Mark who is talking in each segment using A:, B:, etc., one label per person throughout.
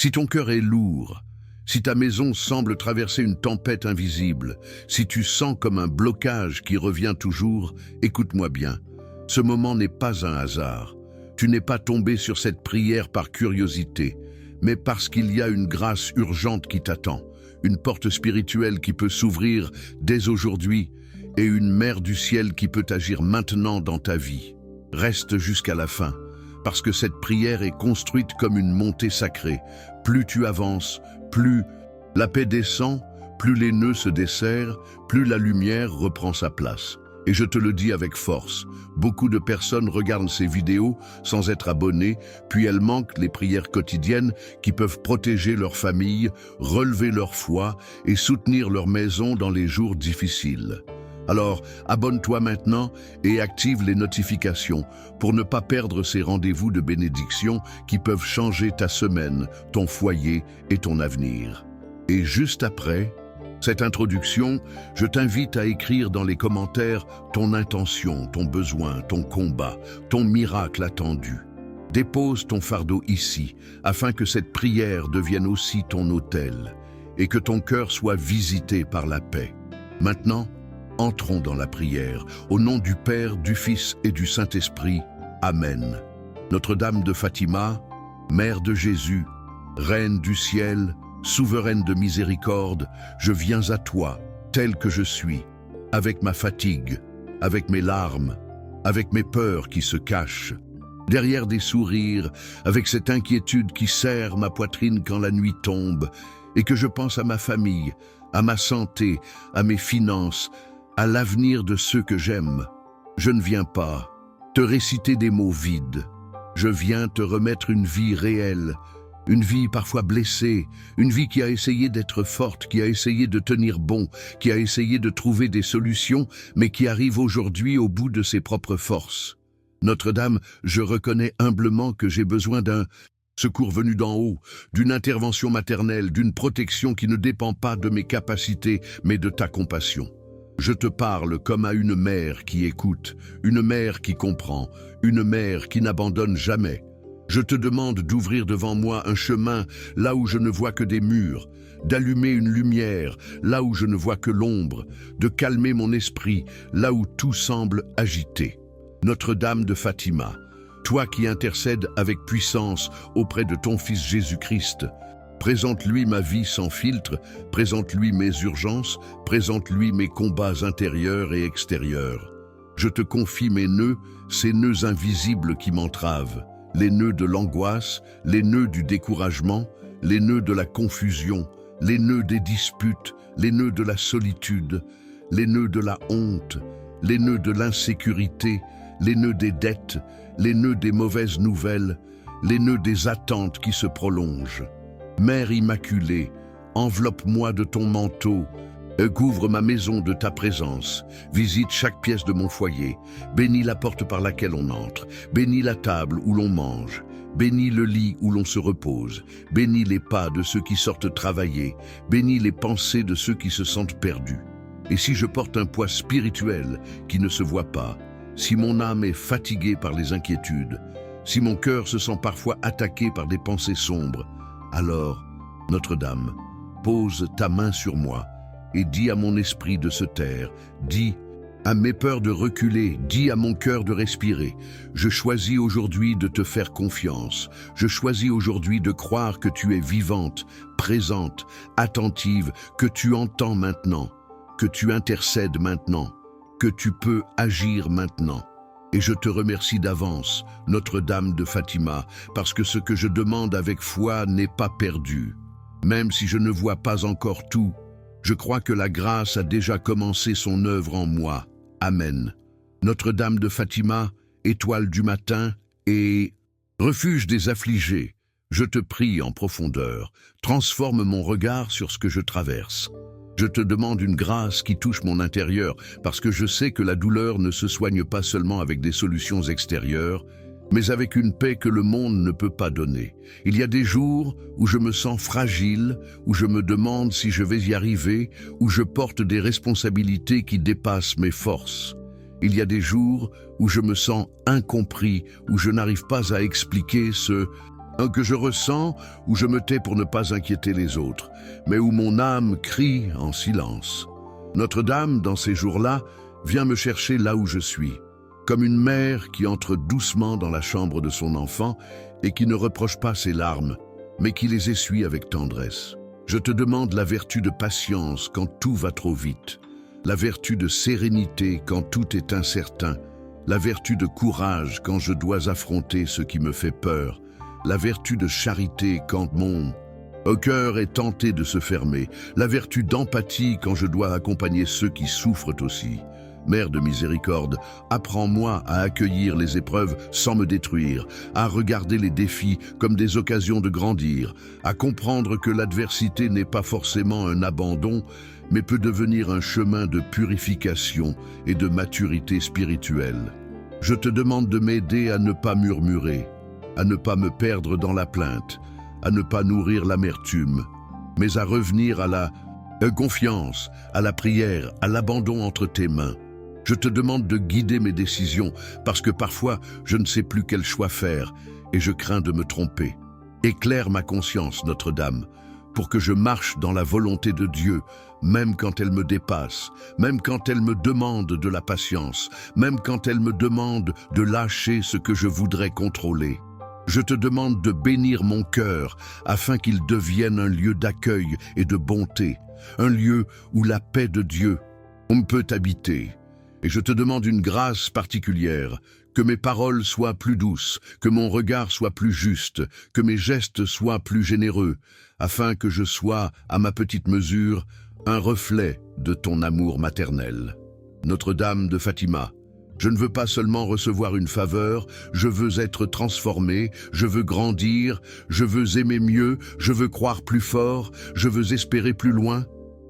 A: Si ton cœur est lourd, si ta maison semble traverser une tempête invisible, si tu sens comme un blocage qui revient toujours, écoute-moi bien. Ce moment n'est pas un hasard. Tu n'es pas tombé sur cette prière par curiosité, mais parce qu'il y a une grâce urgente qui t'attend, une porte spirituelle qui peut s'ouvrir dès aujourd'hui et une mère du ciel qui peut agir maintenant dans ta vie. Reste jusqu'à la fin, parce que cette prière est construite comme une montée sacrée. Plus tu avances, plus la paix descend, plus les nœuds se desserrent, plus la lumière reprend sa place. Et je te le dis avec force, beaucoup de personnes regardent ces vidéos sans être abonnées, puis elles manquent les prières quotidiennes qui peuvent protéger leur famille, relever leur foi et soutenir leur maison dans les jours difficiles. Alors, abonne-toi maintenant et active les notifications pour ne pas perdre ces rendez-vous de bénédiction qui peuvent changer ta semaine, ton foyer et ton avenir. Et juste après cette introduction, je t'invite à écrire dans les commentaires ton intention, ton besoin, ton combat, ton miracle attendu. Dépose ton fardeau ici, afin que cette prière devienne aussi ton autel et que ton cœur soit visité par la paix. Maintenant, entrons dans la prière, au nom du Père, du Fils et du Saint-Esprit. Amen. Notre-Dame de Fatima, Mère de Jésus, Reine du ciel, souveraine de miséricorde, je viens à toi, tel que je suis, avec ma fatigue, avec mes larmes, avec mes peurs qui se cachent, derrière des sourires, avec cette inquiétude qui serre ma poitrine quand la nuit tombe, et que je pense à ma famille, à ma santé, à mes finances, à l'avenir de ceux que j'aime. Je ne viens pas te réciter des mots vides, je viens te remettre une vie réelle, une vie parfois blessée, une vie qui a essayé d'être forte, qui a essayé de tenir bon, qui a essayé de trouver des solutions, mais qui arrive aujourd'hui au bout de ses propres forces. Notre-Dame, je reconnais humblement que j'ai besoin d'un secours venu d'en haut, d'une intervention maternelle, d'une protection qui ne dépend pas de mes capacités, mais de ta compassion. Je te parle comme à une mère qui écoute, une mère qui comprend, une mère qui n'abandonne jamais. Je te demande d'ouvrir devant moi un chemin là où je ne vois que des murs, d'allumer une lumière là où je ne vois que l'ombre, de calmer mon esprit là où tout semble agité. Notre-Dame de Fatima, toi qui intercèdes avec puissance auprès de ton Fils Jésus-Christ, présente-lui ma vie sans filtre, présente-lui mes urgences, présente-lui mes combats intérieurs et extérieurs. Je te confie mes nœuds, ces nœuds invisibles qui m'entravent. Les nœuds de l'angoisse, les nœuds du découragement, les nœuds de la confusion, les nœuds des disputes, les nœuds de la solitude, les nœuds de la honte, les nœuds de l'insécurité, les nœuds des dettes, les nœuds des mauvaises nouvelles, les nœuds des attentes qui se prolongent. Mère Immaculée, enveloppe-moi de ton manteau, couvre ma maison de ta présence, visite chaque pièce de mon foyer, bénis la porte par laquelle on entre, bénis la table où l'on mange, bénis le lit où l'on se repose, bénis les pas de ceux qui sortent travailler, bénis les pensées de ceux qui se sentent perdus. Et si je porte un poids spirituel qui ne se voit pas, si mon âme est fatiguée par les inquiétudes, si mon cœur se sent parfois attaqué par des pensées sombres, alors, Notre-Dame, pose ta main sur moi, et dis à mon esprit de se taire, dis à mes peurs de reculer, dis à mon cœur de respirer. Je choisis aujourd'hui de te faire confiance. Je choisis aujourd'hui de croire que tu es vivante, présente, attentive, que tu entends maintenant, que tu intercèdes maintenant, que tu peux agir maintenant. Et je te remercie d'avance, Notre-Dame de Fatima, parce que ce que je demande avec foi n'est pas perdu. Même si je ne vois pas encore tout, je crois que la grâce a déjà commencé son œuvre en moi. Amen. Notre-Dame de Fatima, étoile du matin et refuge des affligés, je te prie en profondeur, transforme mon regard sur ce que je traverse. Je te demande une grâce qui touche mon intérieur, parce que je sais que la douleur ne se soigne pas seulement avec des solutions extérieures, mais avec une paix que le monde ne peut pas donner. Il y a des jours où je me sens fragile, où je me demande si je vais y arriver, où je porte des responsabilités qui dépassent mes forces. Il y a des jours où je me sens incompris, où je n'arrive pas à expliquer ce un que je ressens où je me tais pour ne pas inquiéter les autres, mais où mon âme crie en silence. Notre-Dame, dans ces jours-là, vient me chercher là où je suis, comme une mère qui entre doucement dans la chambre de son enfant et qui ne reproche pas ses larmes, mais qui les essuie avec tendresse. Je te demande la vertu de patience quand tout va trop vite, la vertu de sérénité quand tout est incertain, la vertu de courage quand je dois affronter ce qui me fait peur, la vertu de charité quand mon cœur est tenté de se fermer, la vertu d'empathie quand je dois accompagner ceux qui souffrent aussi. Mère de miséricorde, apprends-moi à accueillir les épreuves sans me détruire, à regarder les défis comme des occasions de grandir, à comprendre que l'adversité n'est pas forcément un abandon, mais peut devenir un chemin de purification et de maturité spirituelle. Je te demande de m'aider à ne pas murmurer, à ne pas me perdre dans la plainte, à ne pas nourrir l'amertume, mais à revenir à la confiance, à la prière, à l'abandon entre tes mains. Je te demande de guider mes décisions, parce que parfois je ne sais plus quel choix faire et je crains de me tromper. Éclaire ma conscience, Notre-Dame, pour que je marche dans la volonté de Dieu, même quand elle me dépasse, même quand elle me demande de la patience, même quand elle me demande de lâcher ce que je voudrais contrôler. Je te demande de bénir mon cœur afin qu'il devienne un lieu d'accueil et de bonté, un lieu où la paix de Dieu peut habiter. Et je te demande une grâce particulière, que mes paroles soient plus douces, que mon regard soit plus juste, que mes gestes soient plus généreux, afin que je sois, à ma petite mesure, un reflet de ton amour maternel. Notre-Dame de Fatima, je ne veux pas seulement recevoir une faveur, je veux être transformé, je veux grandir, je veux aimer mieux, je veux croire plus fort, je veux espérer plus loin.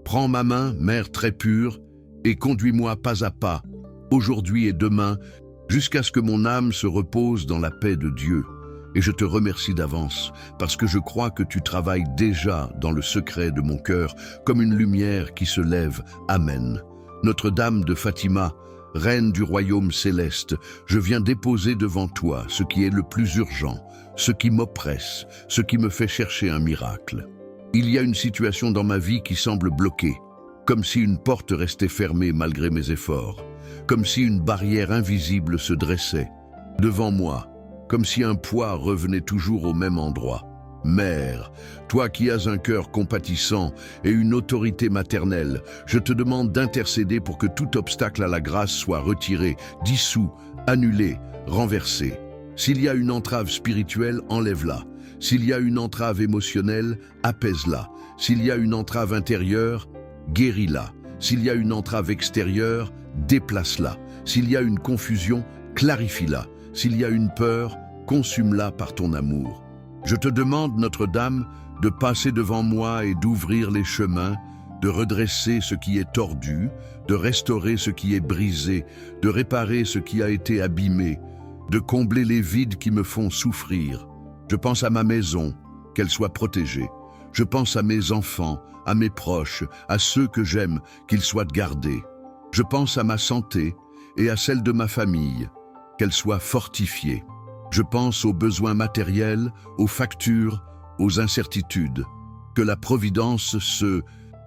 A: Prends ma main, Mère très pure, et conduis-moi pas à pas, aujourd'hui et demain, jusqu'à ce que mon âme se repose dans la paix de Dieu. Et je te remercie d'avance, parce que je crois que tu travailles déjà dans le secret de mon cœur, comme une lumière qui se lève. Amen. Notre-Dame de Fatima, Reine du royaume céleste, je viens déposer devant toi ce qui est le plus urgent, ce qui m'oppresse, ce qui me fait chercher un miracle. Il y a une situation dans ma vie qui semble bloquée, comme si une porte restait fermée malgré mes efforts, comme si une barrière invisible se dressait devant moi, comme si un poids revenait toujours au même endroit. Mère, toi qui as un cœur compatissant et une autorité maternelle, je te demande d'intercéder pour que tout obstacle à la grâce soit retiré, dissous, annulé, renversé. S'il y a une entrave spirituelle, enlève-la. S'il y a une entrave émotionnelle, apaise-la. S'il y a une entrave intérieure, guéris-la. S'il y a une entrave extérieure, déplace-la. S'il y a une confusion, clarifie-la. S'il y a une peur, consume-la par ton amour. Je te demande, Notre-Dame, de passer devant moi et d'ouvrir les chemins, de redresser ce qui est tordu, de restaurer ce qui est brisé, de réparer ce qui a été abîmé, de combler les vides qui me font souffrir. Je pense à ma maison, qu'elle soit protégée. Je pense à mes enfants, à mes proches, à ceux que j'aime, qu'ils soient gardés. Je pense à ma santé et à celle de ma famille, qu'elle soit fortifiée. Je pense aux besoins matériels, aux factures, aux incertitudes. Que la providence se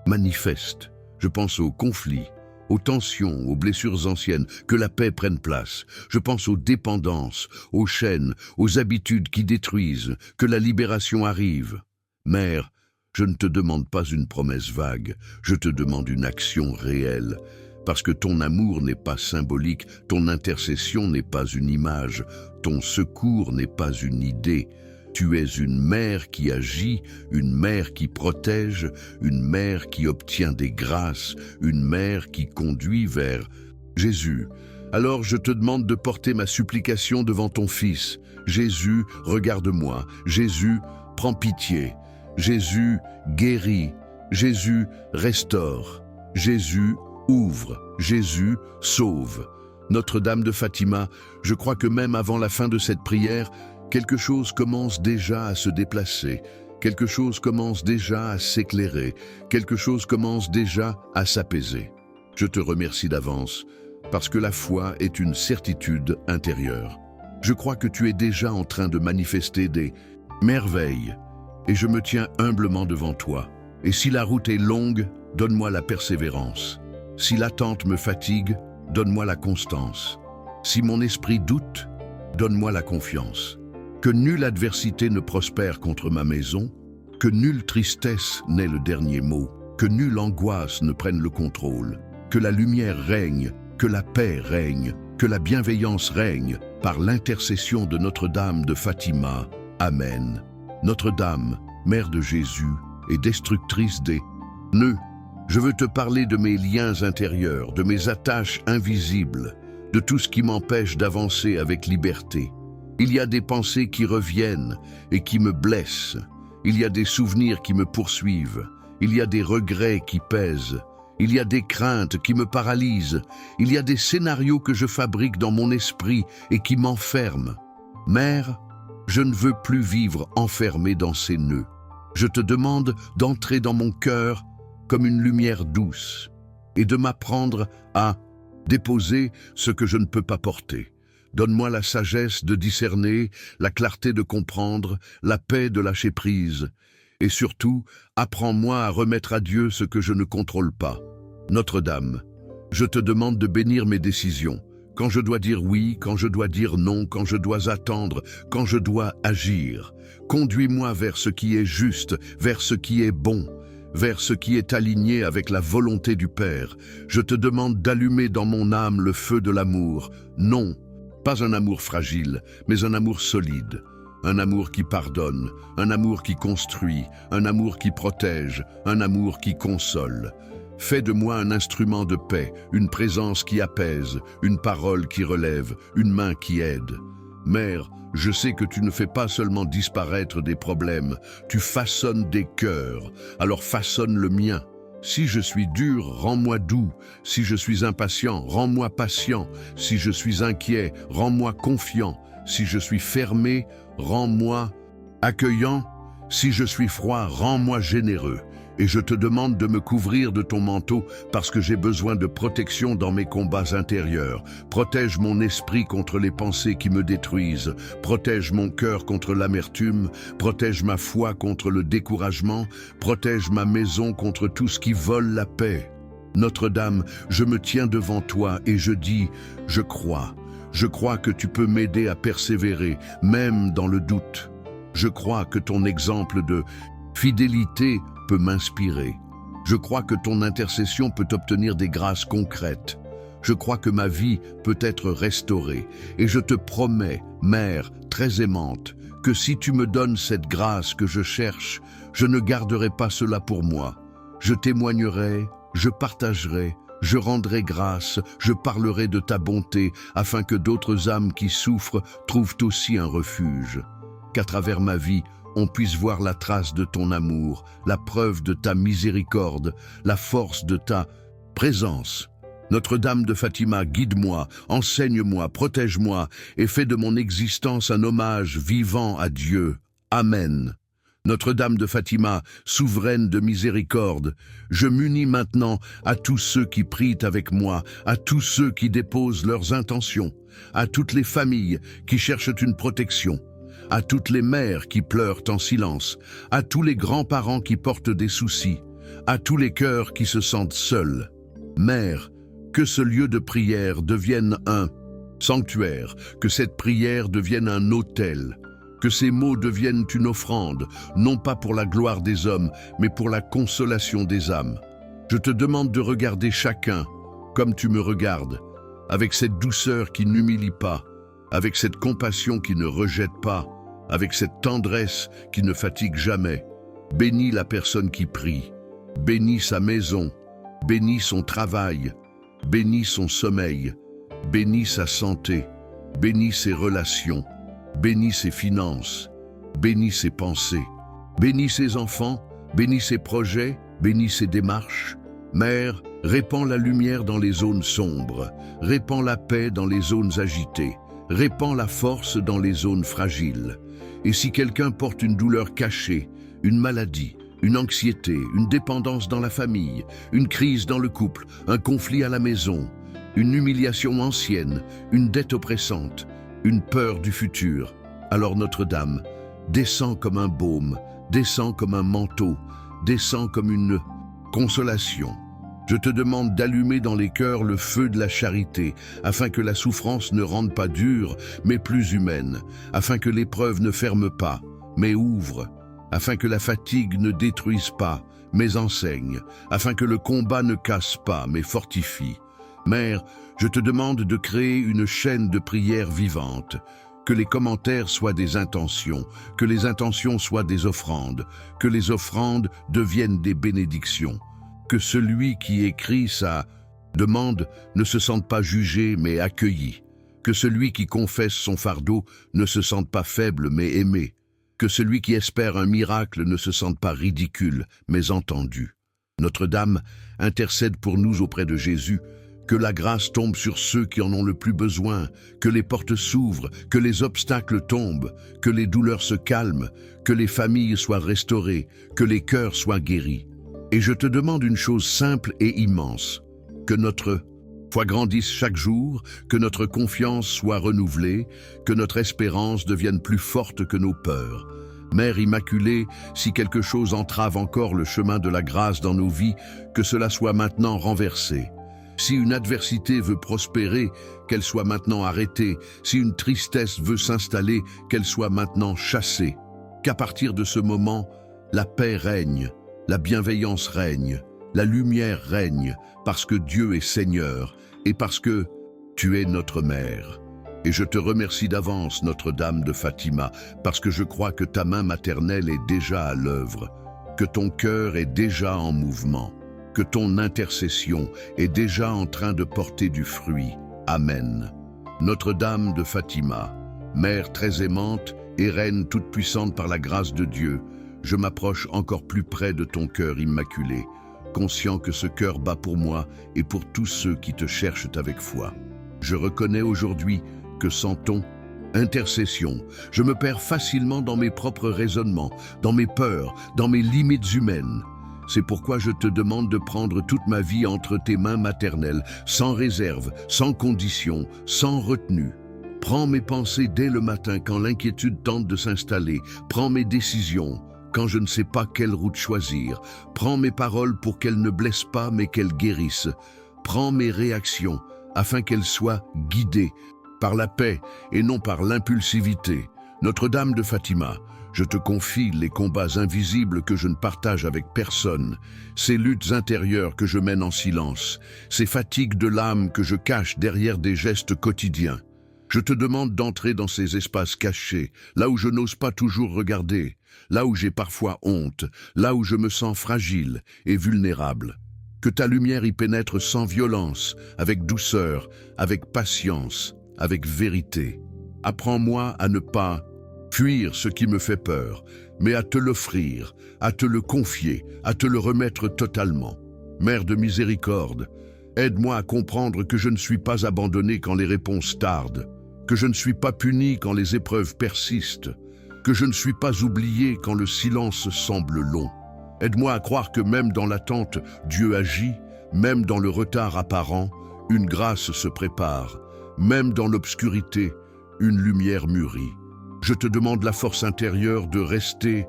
A: manifeste. Je pense aux conflits, aux tensions, aux blessures anciennes, que la paix prenne place. Je pense aux dépendances, aux chaînes, aux habitudes qui détruisent, que la libération arrive. Mère, je ne te demande pas une promesse vague, je te demande une action réelle. Parce que ton amour n'est pas symbolique, ton intercession n'est pas une image, ton secours n'est pas une idée. Tu es une mère qui agit, une mère qui protège, une mère qui obtient des grâces, une mère qui conduit vers Jésus. Alors je te demande de porter ma supplication devant ton Fils. Jésus, regarde-moi. Jésus, prends pitié. Jésus, guéris. Jésus, restaure. Jésus, ouvre. Jésus, sauve. Notre-Dame de Fatima, je crois que même avant la fin de cette prière, quelque chose commence déjà à se déplacer, quelque chose commence déjà à s'éclairer, quelque chose commence déjà à s'apaiser. Je te remercie d'avance, parce que la foi est une certitude intérieure. Je crois que tu es déjà en train de manifester des Merveille, et je me tiens humblement devant toi. Et si la route est longue, donne-moi la persévérance. Si l'attente me fatigue, donne-moi la constance. Si mon esprit doute, donne-moi la confiance. Que nulle adversité ne prospère contre ma maison, que nulle tristesse n'ait le dernier mot, que nulle angoisse ne prenne le contrôle, que la lumière règne, que la paix règne, que la bienveillance règne, par l'intercession de Notre-Dame de Fatima. Amen. Notre-Dame, Mère de Jésus et destructrice des nœuds, je veux te parler de mes liens intérieurs, de mes attaches invisibles, de tout ce qui m'empêche d'avancer avec liberté. Il y a des pensées qui reviennent et qui me blessent. Il y a des souvenirs qui me poursuivent. Il y a des regrets qui pèsent. Il y a des craintes qui me paralysent. Il y a des scénarios que je fabrique dans mon esprit et qui m'enferment. Mère, je ne veux plus vivre enfermé dans ces nœuds. Je te demande d'entrer dans mon cœur comme une lumière douce et de m'apprendre à déposer ce que je ne peux pas porter. Donne-moi la sagesse de discerner, la clarté de comprendre, la paix de lâcher prise. Et surtout, apprends-moi à remettre à Dieu ce que je ne contrôle pas. Notre-Dame, je te demande de bénir mes décisions. Quand je dois dire oui, quand je dois dire non, quand je dois attendre, quand je dois agir. Conduis-moi vers ce qui est juste, vers ce qui est bon, vers ce qui est aligné avec la volonté du Père. Je te demande d'allumer dans mon âme le feu de l'amour. Non, pas un amour fragile, mais un amour solide. Un amour qui pardonne, un amour qui construit, un amour qui protège, un amour qui console. Fais de moi un instrument de paix, une présence qui apaise, une parole qui relève, une main qui aide. Mère, je sais que tu ne fais pas seulement disparaître des problèmes, tu façonnes des cœurs, alors façonne le mien. Si je suis dur, rends-moi doux. Si je suis impatient, rends-moi patient. Si je suis inquiet, rends-moi confiant. Si je suis fermé, rends-moi accueillant. Si je suis froid, rends-moi généreux. Et je te demande de me couvrir de ton manteau parce que j'ai besoin de protection dans mes combats intérieurs. Protège mon esprit contre les pensées qui me détruisent. Protège mon cœur contre l'amertume. Protège ma foi contre le découragement. Protège ma maison contre tout ce qui vole la paix. Notre-Dame, je me tiens devant toi et je dis, je crois. Je crois que tu peux m'aider à persévérer, même dans le doute. Je crois que ton exemple de fidélité peut m'inspirer. Je crois que ton intercession peut obtenir des grâces concrètes. Je crois que ma vie peut être restaurée. Et je te promets, Mère très aimante, que si tu me donnes cette grâce que je cherche, je ne garderai pas cela pour moi. Je témoignerai, je partagerai, je rendrai grâce, je parlerai de ta bonté, afin que d'autres âmes qui souffrent trouvent aussi un refuge. Qu'à travers ma vie, on puisse voir la trace de ton amour, la preuve de ta miséricorde, la force de ta présence. Notre-Dame de Fatima, guide-moi, enseigne-moi, protège-moi et fais de mon existence un hommage vivant à Dieu. Amen. Notre-Dame de Fatima, souveraine de miséricorde, je m'unis maintenant à tous ceux qui prient avec moi, à tous ceux qui déposent leurs intentions, à toutes les familles qui cherchent une protection, à toutes les mères qui pleurent en silence, à tous les grands-parents qui portent des soucis, à tous les cœurs qui se sentent seuls. Mère, que ce lieu de prière devienne un sanctuaire, que cette prière devienne un autel, que ces mots deviennent une offrande, non pas pour la gloire des hommes, mais pour la consolation des âmes. Je te demande de regarder chacun comme tu me regardes, avec cette douceur qui n'humilie pas, avec cette compassion qui ne rejette pas, avec cette tendresse qui ne fatigue jamais. Bénis la personne qui prie, bénis sa maison, bénis son travail, bénis son sommeil, bénis sa santé, bénis ses relations, bénis ses finances, bénis ses pensées, bénis ses enfants, bénis ses projets, bénis ses démarches. Mère, répands la lumière dans les zones sombres, répands la paix dans les zones agitées, répands la force dans les zones fragiles. Et si quelqu'un porte une douleur cachée, une maladie, une anxiété, une dépendance dans la famille, une crise dans le couple, un conflit à la maison, une humiliation ancienne, une dette oppressante, une peur du futur, alors Notre-Dame, descends comme un baume, descends comme un manteau, descends comme une consolation. Je te demande d'allumer dans les cœurs le feu de la charité, afin que la souffrance ne rende pas dure, mais plus humaine, afin que l'épreuve ne ferme pas, mais ouvre, afin que la fatigue ne détruise pas, mais enseigne, afin que le combat ne casse pas, mais fortifie. Mère, je te demande de créer une chaîne de prières vivantes, que les commentaires soient des intentions, que les intentions soient des offrandes, que les offrandes deviennent des bénédictions, que celui qui écrit sa demande ne se sente pas jugé mais accueilli, que celui qui confesse son fardeau ne se sente pas faible mais aimé, que celui qui espère un miracle ne se sente pas ridicule mais entendu. Notre-Dame intercède pour nous auprès de Jésus. Que la grâce tombe sur ceux qui en ont le plus besoin, que les portes s'ouvrent, que les obstacles tombent, que les douleurs se calment, que les familles soient restaurées, que les cœurs soient guéris. Et je te demande une chose simple et immense, que notre foi grandisse chaque jour, que notre confiance soit renouvelée, que notre espérance devienne plus forte que nos peurs. Mère Immaculée, si quelque chose entrave encore le chemin de la grâce dans nos vies, que cela soit maintenant renversé. Si une adversité veut prospérer, qu'elle soit maintenant arrêtée. Si une tristesse veut s'installer, qu'elle soit maintenant chassée. Qu'à partir de ce moment, la paix règne, la bienveillance règne, la lumière règne, parce que Dieu est Seigneur et parce que tu es notre Mère. Et je te remercie d'avance, Notre-Dame de Fatima, parce que je crois que ta main maternelle est déjà à l'œuvre, que ton cœur est déjà en mouvement, que ton intercession est déjà en train de porter du fruit. Amen. Notre-Dame de Fatima, Mère très aimante et Reine toute-puissante par la grâce de Dieu, je m'approche encore plus près de ton cœur immaculé, conscient que ce cœur bat pour moi et pour tous ceux qui te cherchent avec foi. Je reconnais aujourd'hui que sans ton intercession, je me perds facilement dans mes propres raisonnements, dans mes peurs, dans mes limites humaines. C'est pourquoi je te demande de prendre toute ma vie entre tes mains maternelles, sans réserve, sans condition, sans retenue. Prends mes pensées dès le matin quand l'inquiétude tente de s'installer. Prends mes décisions quand je ne sais pas quelle route choisir. Prends mes paroles pour qu'elles ne blessent pas mais qu'elles guérissent. Prends mes réactions afin qu'elles soient guidées par la paix et non par l'impulsivité. Notre-Dame de Fatima, je te confie les combats invisibles que je ne partage avec personne, ces luttes intérieures que je mène en silence, ces fatigues de l'âme que je cache derrière des gestes quotidiens. Je te demande d'entrer dans ces espaces cachés, là où je n'ose pas toujours regarder, là où j'ai parfois honte, là où je me sens fragile et vulnérable. Que ta lumière y pénètre sans violence, avec douceur, avec patience, avec vérité. Apprends-moi à ne pas fuir ce qui me fait peur, mais à te l'offrir, à te le confier, à te le remettre totalement. Mère de miséricorde, aide-moi à comprendre que je ne suis pas abandonné quand les réponses tardent, que je ne suis pas puni quand les épreuves persistent, que je ne suis pas oublié quand le silence semble long. Aide-moi à croire que même dans l'attente, Dieu agit, même dans le retard apparent, une grâce se prépare, même dans l'obscurité, une lumière mûrit. Je te demande la force intérieure de rester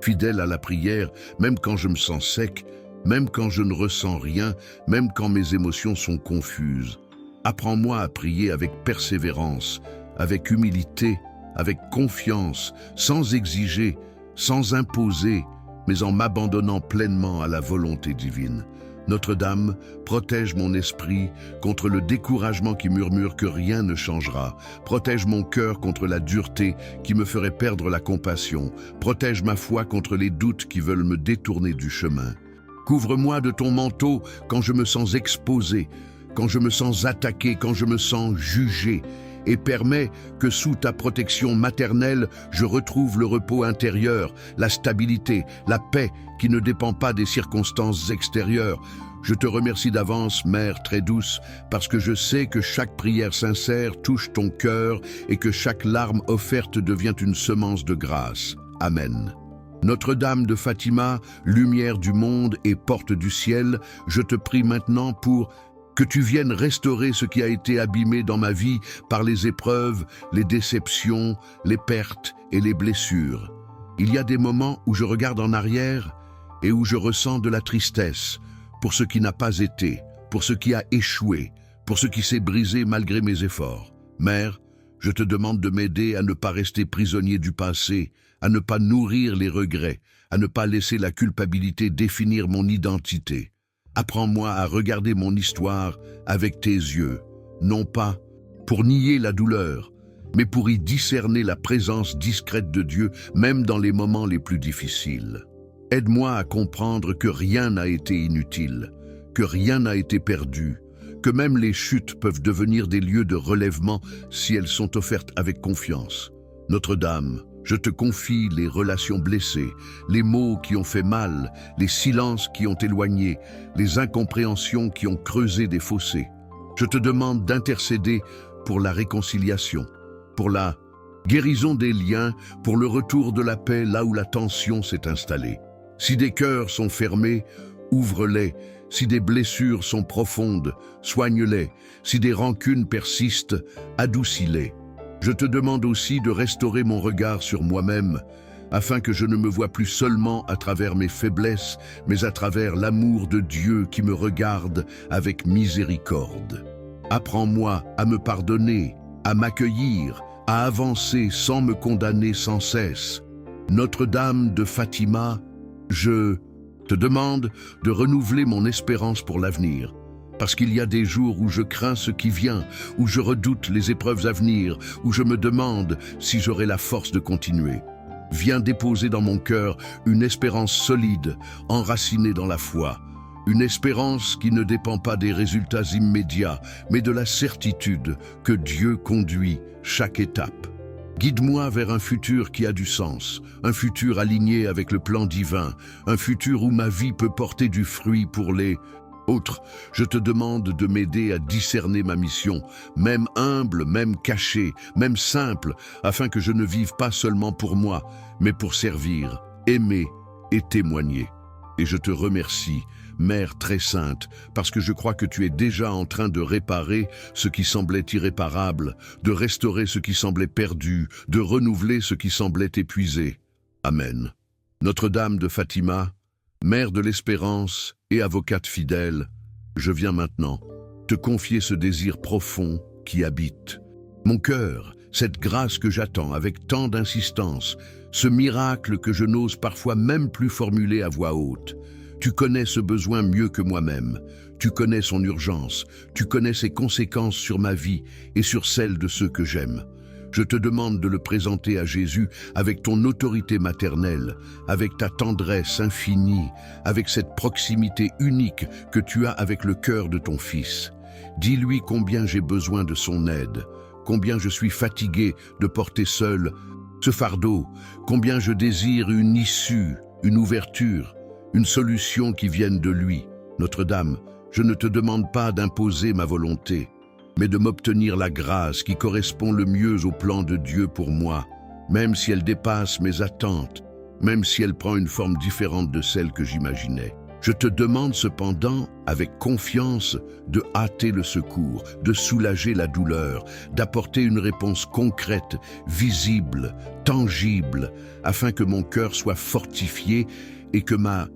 A: fidèle à la prière, même quand je me sens sec, même quand je ne ressens rien, même quand mes émotions sont confuses. Apprends-moi à prier avec persévérance, avec humilité, avec confiance, sans exiger, sans imposer, mais en m'abandonnant pleinement à la volonté divine. Notre-Dame, protège mon esprit contre le découragement qui murmure que rien ne changera. Protège mon cœur contre la dureté qui me ferait perdre la compassion. Protège ma foi contre les doutes qui veulent me détourner du chemin. Couvre-moi de ton manteau quand je me sens exposé, quand je me sens attaqué, quand je me sens jugé, et permets que sous ta protection maternelle, je retrouve le repos intérieur, la stabilité, la paix qui ne dépend pas des circonstances extérieures. Je te remercie d'avance, Mère très douce, parce que je sais que chaque prière sincère touche ton cœur et que chaque larme offerte devient une semence de grâce. Amen. Notre-Dame de Fatima, lumière du monde et porte du ciel, je te prie maintenant pour que tu viennes restaurer ce qui a été abîmé dans ma vie par les épreuves, les déceptions, les pertes et les blessures. Il y a des moments où je regarde en arrière et où je ressens de la tristesse pour ce qui n'a pas été, pour ce qui a échoué, pour ce qui s'est brisé malgré mes efforts. Mère, je te demande de m'aider à ne pas rester prisonnier du passé, à ne pas nourrir les regrets, à ne pas laisser la culpabilité définir mon identité. Apprends-moi à regarder mon histoire avec tes yeux, non pas pour nier la douleur, mais pour y discerner la présence discrète de Dieu, même dans les moments les plus difficiles. Aide-moi à comprendre que rien n'a été inutile, que rien n'a été perdu, que même les chutes peuvent devenir des lieux de relèvement si elles sont offertes avec confiance. Notre-Dame, je te confie les relations blessées, les mots qui ont fait mal, les silences qui ont éloigné, les incompréhensions qui ont creusé des fossés. Je te demande d'intercéder pour la réconciliation, pour la guérison des liens, pour le retour de la paix là où la tension s'est installée. Si des cœurs sont fermés, ouvre-les. Si des blessures sont profondes, soigne-les. Si des rancunes persistent, adoucis-les. Je te demande aussi de restaurer mon regard sur moi-même, afin que je ne me vois plus seulement à travers mes faiblesses, mais à travers l'amour de Dieu qui me regarde avec miséricorde. Apprends-moi à me pardonner, à m'accueillir, à avancer sans me condamner sans cesse. Notre-Dame de Fatima, je te demande de renouveler mon espérance pour l'avenir, parce qu'il y a des jours où je crains ce qui vient, où je redoute les épreuves à venir, où je me demande si j'aurai la force de continuer. Viens déposer dans mon cœur une espérance solide, enracinée dans la foi, une espérance qui ne dépend pas des résultats immédiats, mais de la certitude que Dieu conduit chaque étape. Guide-moi vers un futur qui a du sens, un futur aligné avec le plan divin, un futur où ma vie peut porter du fruit pour les autres. Je te demande de m'aider à discerner ma mission, même humble, même cachée, même simple, afin que je ne vive pas seulement pour moi, mais pour servir, aimer et témoigner. Et je te remercie, Mère très sainte, parce que je crois que tu es déjà en train de réparer ce qui semblait irréparable, de restaurer ce qui semblait perdu, de renouveler ce qui semblait épuisé. Amen. Notre-Dame de Fatima, Mère de l'Espérance et avocate fidèle, je viens maintenant te confier ce désir profond qui habite mon cœur, cette grâce que j'attends avec tant d'insistance, ce miracle que je n'ose parfois même plus formuler à voix haute. Tu connais ce besoin mieux que moi-même, tu connais son urgence, tu connais ses conséquences sur ma vie et sur celle de ceux que j'aime. Je te demande de le présenter à Jésus avec ton autorité maternelle, avec ta tendresse infinie, avec cette proximité unique que tu as avec le cœur de ton Fils. Dis-lui combien j'ai besoin de son aide, combien je suis fatigué de porter seul ce fardeau, combien je désire une issue, une ouverture, une solution qui vienne de lui. Notre-Dame, je ne te demande pas d'imposer ma volonté, mais de m'obtenir la grâce qui correspond le mieux au plan de Dieu pour moi, même si elle dépasse mes attentes, même si elle prend une forme différente de celle que j'imaginais. Je te demande cependant, avec confiance, de hâter le secours, de soulager la douleur, d'apporter une réponse concrète, visible, tangible, afin que mon cœur soit fortifié et que ma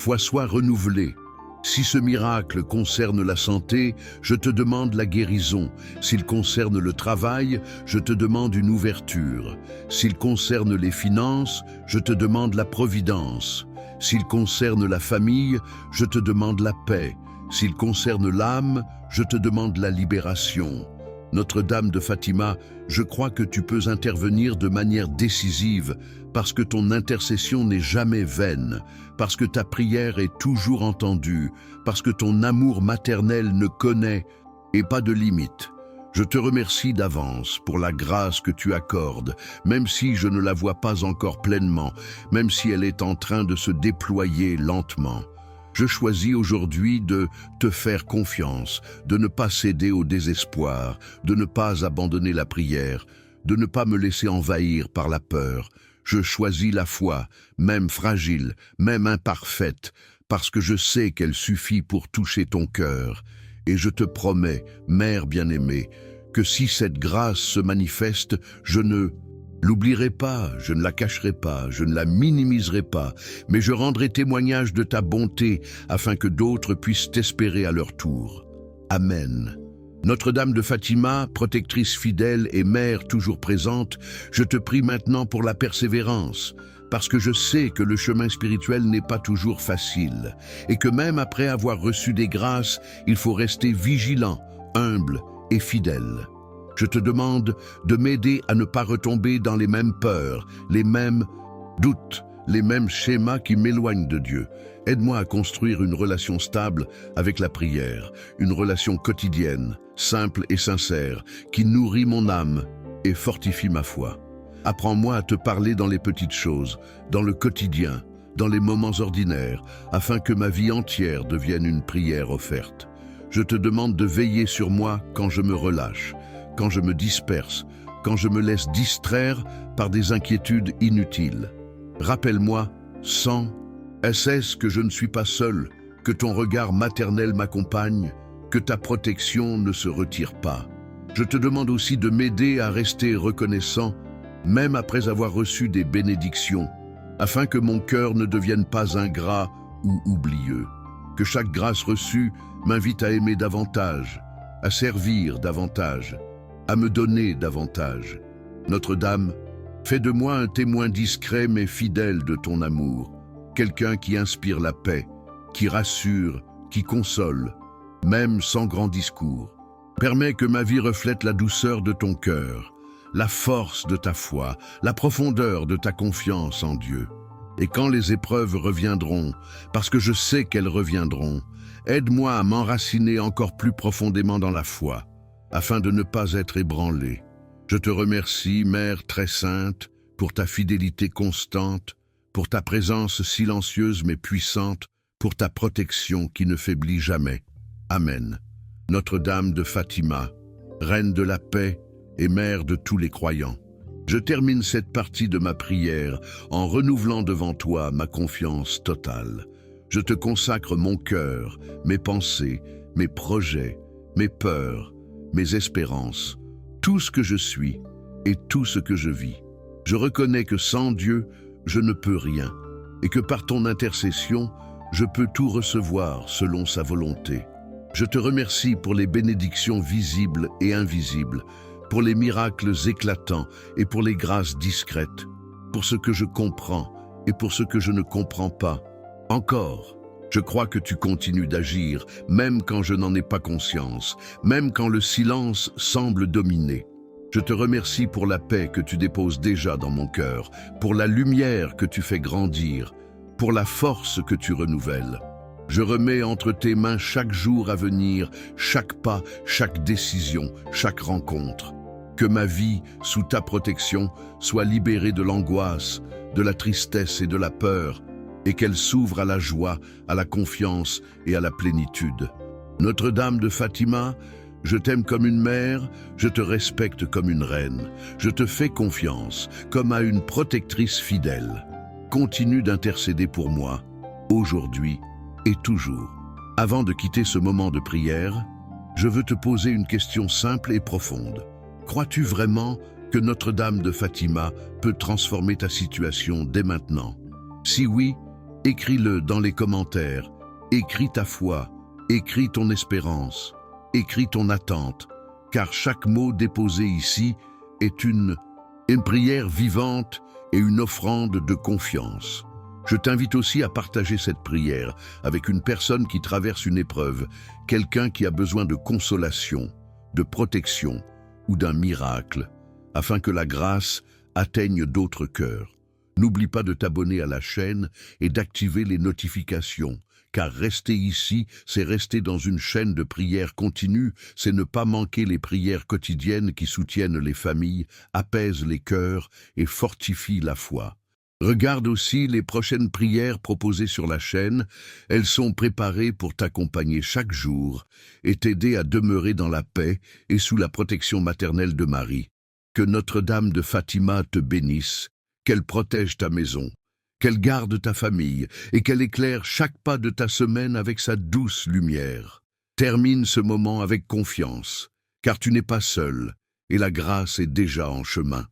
A: foi soit renouvelée. Si ce miracle concerne la santé, je te demande la guérison. S'il concerne le travail, je te demande une ouverture. S'il concerne les finances, je te demande la providence. S'il concerne la famille, je te demande la paix. S'il concerne l'âme, je te demande la libération. Notre-Dame de Fatima, je crois que tu peux intervenir de manière décisive parce que ton intercession n'est jamais vaine, parce que ta prière est toujours entendue, parce que ton amour maternel ne connaît et pas de limite. Je te remercie d'avance pour la grâce que tu accordes, même si je ne la vois pas encore pleinement, même si elle est en train de se déployer lentement. Je choisis aujourd'hui de te faire confiance, de ne pas céder au désespoir, de ne pas abandonner la prière, de ne pas me laisser envahir par la peur. Je choisis la foi, même fragile, même imparfaite, parce que je sais qu'elle suffit pour toucher ton cœur. Et je te promets, Mère bien-aimée, que si cette grâce se manifeste, je ne L'oublierai pas, je ne la cacherai pas, je ne la minimiserai pas, mais je rendrai témoignage de ta bonté afin que d'autres puissent t'espérer à leur tour. Amen. Notre-Dame de Fatima, protectrice fidèle et mère toujours présente, je te prie maintenant pour la persévérance, parce que je sais que le chemin spirituel n'est pas toujours facile, et que même après avoir reçu des grâces, il faut rester vigilant, humble et fidèle. Je te demande de m'aider à ne pas retomber dans les mêmes peurs, les mêmes doutes, les mêmes schémas qui m'éloignent de Dieu. Aide-moi à construire une relation stable avec la prière, une relation quotidienne, simple et sincère, qui nourrit mon âme et fortifie ma foi. Apprends-moi à te parler dans les petites choses, dans le quotidien, dans les moments ordinaires, afin que ma vie entière devienne une prière offerte. Je te demande de veiller sur moi quand je me relâche, quand je me disperse, quand je me laisse distraire par des inquiétudes inutiles. Rappelle-moi, sans cesse que je ne suis pas seul, que ton regard maternel m'accompagne, que ta protection ne se retire pas. Je te demande aussi de m'aider à rester reconnaissant, même après avoir reçu des bénédictions, afin que mon cœur ne devienne pas ingrat ou oublieux. Que chaque grâce reçue m'invite à aimer davantage, à servir davantage, à me donner davantage. Notre-Dame, fais de moi un témoin discret mais fidèle de ton amour, quelqu'un qui inspire la paix, qui rassure, qui console, même sans grand discours. Permets que ma vie reflète la douceur de ton cœur, la force de ta foi, la profondeur de ta confiance en Dieu. Et quand les épreuves reviendront, parce que je sais qu'elles reviendront, aide-moi à m'enraciner encore plus profondément dans la foi, afin de ne pas être ébranlé. Je te remercie, Mère très sainte, pour ta fidélité constante, pour ta présence silencieuse mais puissante, pour ta protection qui ne faiblit jamais. Amen. Notre-Dame de Fatima, Reine de la paix et Mère de tous les croyants, je termine cette partie de ma prière en renouvelant devant toi ma confiance totale. Je te consacre mon cœur, mes pensées, mes projets, mes peurs, mes espérances, tout ce que je suis et tout ce que je vis. Je reconnais que sans Dieu, je ne peux rien, et que par ton intercession, je peux tout recevoir selon sa volonté. Je te remercie pour les bénédictions visibles et invisibles, pour les miracles éclatants et pour les grâces discrètes, pour ce que je comprends et pour ce que je ne comprends pas. Encore, je crois que tu continues d'agir, même quand je n'en ai pas conscience, même quand le silence semble dominer. Je te remercie pour la paix que tu déposes déjà dans mon cœur, pour la lumière que tu fais grandir, pour la force que tu renouvelles. Je remets entre tes mains chaque jour à venir, chaque pas, chaque décision, chaque rencontre. Que ma vie, sous ta protection, soit libérée de l'angoisse, de la tristesse et de la peur, et qu'elle s'ouvre à la joie, à la confiance et à la plénitude. Notre-Dame de Fatima, je t'aime comme une mère, je te respecte comme une reine, je te fais confiance comme à une protectrice fidèle. Continue d'intercéder pour moi, aujourd'hui et toujours. Avant de quitter ce moment de prière, je veux te poser une question simple et profonde. Crois-tu vraiment que Notre-Dame de Fatima peut transformer ta situation dès maintenant? Si oui, écris-le dans les commentaires. Écris ta foi, écris ton espérance, écris ton attente, car chaque mot déposé ici est une prière vivante et une offrande de confiance. Je t'invite aussi à partager cette prière avec une personne qui traverse une épreuve, quelqu'un qui a besoin de consolation, de protection ou d'un miracle, afin que la grâce atteigne d'autres cœurs. N'oublie pas de t'abonner à la chaîne et d'activer les notifications, car rester ici, c'est rester dans une chaîne de prière continue, c'est ne pas manquer les prières quotidiennes qui soutiennent les familles, apaisent les cœurs et fortifient la foi. Regarde aussi les prochaines prières proposées sur la chaîne, elles sont préparées pour t'accompagner chaque jour et t'aider à demeurer dans la paix et sous la protection maternelle de Marie. Que Notre-Dame de Fatima te bénisse, qu'elle protège ta maison, qu'elle garde ta famille et qu'elle éclaire chaque pas de ta semaine avec sa douce lumière. Termine ce moment avec confiance, car tu n'es pas seul et la grâce est déjà en chemin.